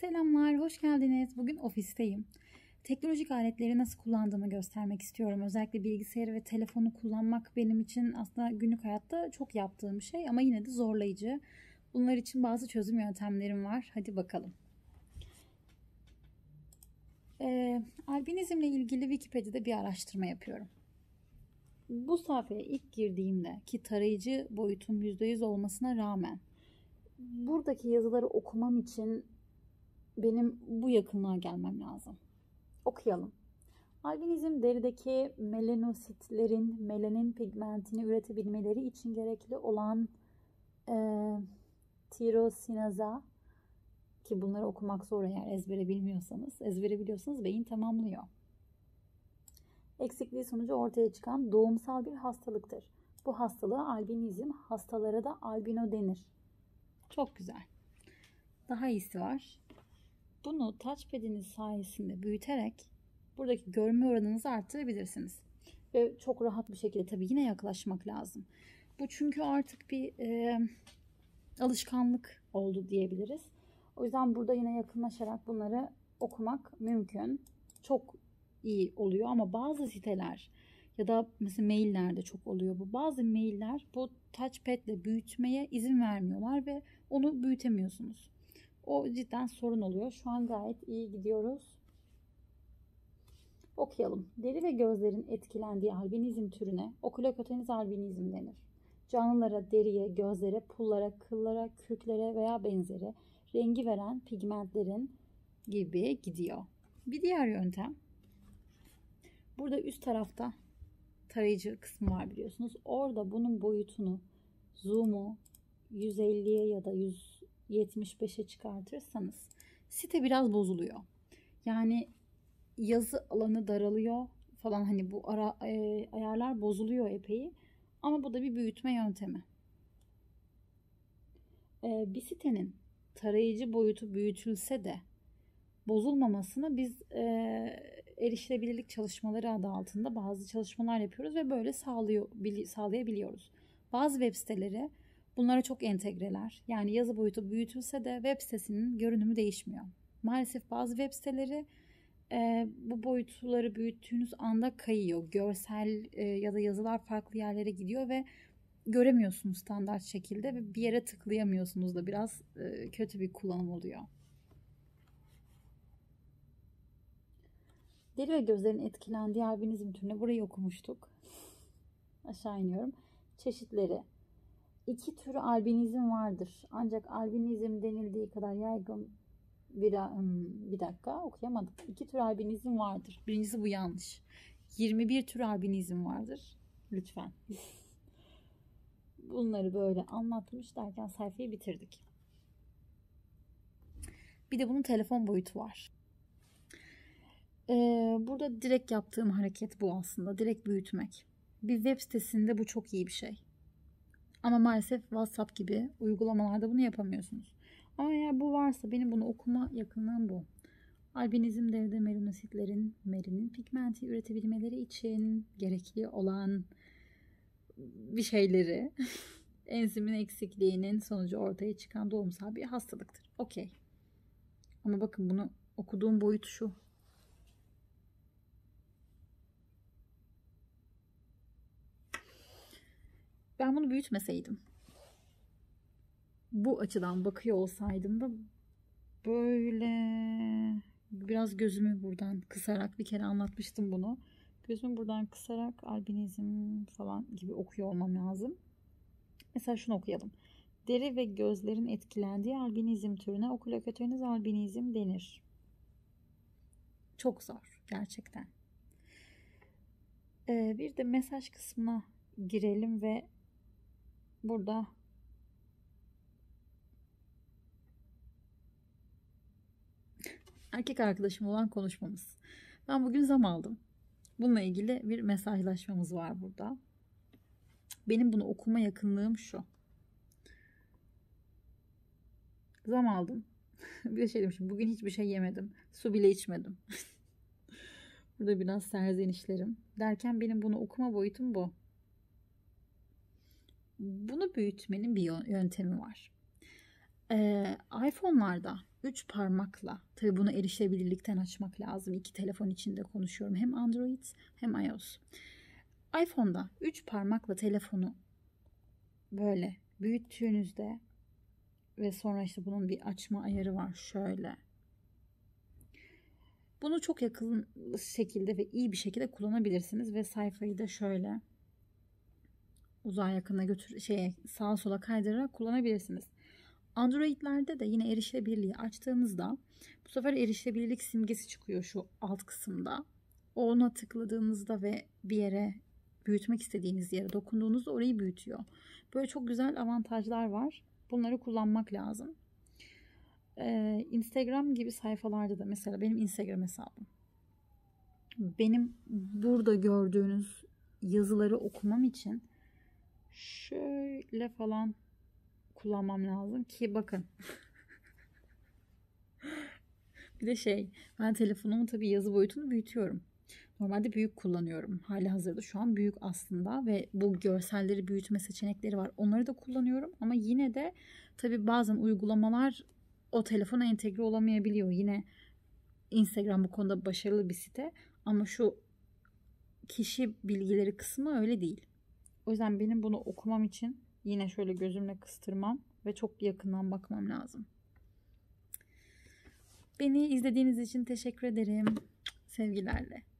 Selamlar, hoş geldiniz. Bugün ofisteyim. Teknolojik aletleri nasıl kullandığımı göstermek istiyorum. Özellikle bilgisayarı ve telefonu kullanmak benim için aslında günlük hayatta çok yaptığım şey ama yine de zorlayıcı. Bunlar için bazı çözüm yöntemlerim var. Hadi bakalım. Albinizmle ilgili Wikipedia'da bir araştırma yapıyorum. Bu sayfaya ilk girdiğimde ki tarayıcı boyutum %100 olmasına rağmen buradaki yazıları okumam için benim bu yakınlığa gelmem lazım. Okuyalım. Albinizm derideki melanositlerin melanin pigmentini üretebilmeleri için gerekli olan tirosinaza ki bunları okumak zor eğer ezbere bilmiyorsanız. Ezbere biliyorsanız beyin tamamlıyor. Eksikliği sonucu ortaya çıkan doğumsal bir hastalıktır. Bu hastalığa albinizm, hastalara da albino denir. Çok güzel. Daha iyisi var. Bunu touchpad'iniz sayesinde büyüterek buradaki görme oranınızı arttırabilirsiniz. Ve çok rahat bir şekilde tabii yine yaklaşmak lazım. Bu çünkü artık bir alışkanlık oldu diyebiliriz. O yüzden burada yine yakınlaşarak bunları okumak mümkün. Çok iyi oluyor ama bazı siteler ya da mesela maillerde çok oluyor bu. Bazı mailler bu touchpad ile büyütmeye izin vermiyorlar ve onu büyütemiyorsunuz. O cidden sorun oluyor. Şu an gayet iyi gidiyoruz. Okuyalım. Deri ve gözlerin etkilendiği albinizm türüne okulokoteniz albinizm denir. Canlılara, deriye, gözlere, pullara, kıllara, kürklere veya benzeri rengi veren pigmentlerin gibi gidiyor. Bir diğer yöntem. Burada üst tarafta tarayıcı kısmı var biliyorsunuz. Orada bunun boyutunu, zoom'u 150'ye ya da 175'e çıkartırsanız site biraz bozuluyor. Yani yazı alanı daralıyor falan, hani bu ayarlar bozuluyor epey. Ama bu da bir büyütme yöntemi. Bir sitenin tarayıcı boyutu büyütülse de bozulmamasını biz erişilebilirlik çalışmaları adı altında bazı çalışmalar yapıyoruz ve böyle sağlayabiliyoruz. Bazı web siteleri bunlara çok entegreler. Yani yazı boyutu büyütülse de web sitesinin görünümü değişmiyor. Maalesef bazı web siteleri bu boyutları büyüttüğünüz anda kayıyor. Görsel ya da yazılar farklı yerlere gidiyor ve göremiyorsunuz standart şekilde ve bir yere tıklayamıyorsunuz da biraz kötü bir kullanım oluyor. Deri ve gözlerin etkilendiği albinizm türüne burayı okumuştuk. Aşağı iniyorum. Çeşitleri. 2 türü albinizm vardır. Ancak albinizm denildiği kadar yaygın bir dakika okuyamadım. 2 tür albinizm vardır. Birincisi bu yanlış. 21 tür albinizm vardır. Lütfen. Bunları böyle anlatmış derken sayfayı bitirdik. Bir de bunun telefon boyutu var. Burada direkt yaptığım hareket bu aslında. Direkt büyütmek. Bir web sitesinde bu çok iyi bir şey. Ama maalesef WhatsApp gibi uygulamalarda bunu yapamıyorsunuz. Ama eğer bu varsa benim bunu okuma yakınlığım bu. Albinizm deride melanositlerin merinin pigmenti üretebilmeleri için gerekli olan bir şeyleri enzimin eksikliğinin sonucu ortaya çıkan doğumsal bir hastalıktır. Okey. Ama bakın bunu okuduğum boyut şu. Ben bunu büyütmeseydim, bu açıdan bakıyor olsaydım da böyle biraz gözümü buradan kısarak, bir kere anlatmıştım bunu. Gözümü buradan kısarak albinizm falan gibi okuyor olmam lazım. Mesela şunu okuyalım. Deri ve gözlerin etkilendiği albinizm türüne okulokoteniz albinizm denir. Çok zor gerçekten. Bir de mesaj kısmına girelim ve burada erkek arkadaşım olan konuşmamız. Ben bugün zam aldım. Bununla ilgili bir mesajlaşmamız var burada. Benim bunu okuma yakınlığım şu. Zam aldım. Bir de şey demişim. Bugün hiçbir şey yemedim. Su bile içmedim. Burada biraz serzenişlerim. Derken benim bunu okuma boyutum bu. Bunu büyütmenin bir yöntemi var. iPhone'larda 3 parmakla, tabii bunu erişebilirlikten açmak lazım. 2 telefon içinde konuşuyorum. Hem Android hem iOS. iPhone'da 3 parmakla telefonu böyle büyüttüğünüzde ve sonra işte bunun bir açma ayarı var şöyle. Bunu çok yakın şekilde ve iyi bir şekilde kullanabilirsiniz ve sayfayı da şöyle uzağa yakına sağa sola kaydırarak kullanabilirsiniz. Android'lerde de yine erişilebilirliği açtığımızda bu sefer erişilebilirlik simgesi çıkıyor şu alt kısımda. Ona tıkladığınızda ve bir yere büyütmek istediğiniz yere dokunduğunuzda orayı büyütüyor. Böyle çok güzel avantajlar var. Bunları kullanmak lazım. Instagram gibi sayfalarda da mesela benim Instagram hesabım. Benim burada gördüğünüz yazıları okumam için şöyle falan kullanmam lazım ki bakın. Bir de ben telefonumu tabii yazı boyutunu büyütüyorum. Normalde büyük kullanıyorum. Halihazırda şu an büyük aslında ve bu görselleri büyütme seçenekleri var. Onları da kullanıyorum ama yine de tabii bazen uygulamalar o telefona entegre olamayabiliyor. Yine Instagram bu konuda başarılı bir site ama şu kişi bilgileri kısmı öyle değil. O yüzden benim bunu okumam için yine şöyle gözümle kıstırmam ve çok yakından bakmam lazım. Beni izlediğiniz için teşekkür ederim. Sevgilerle.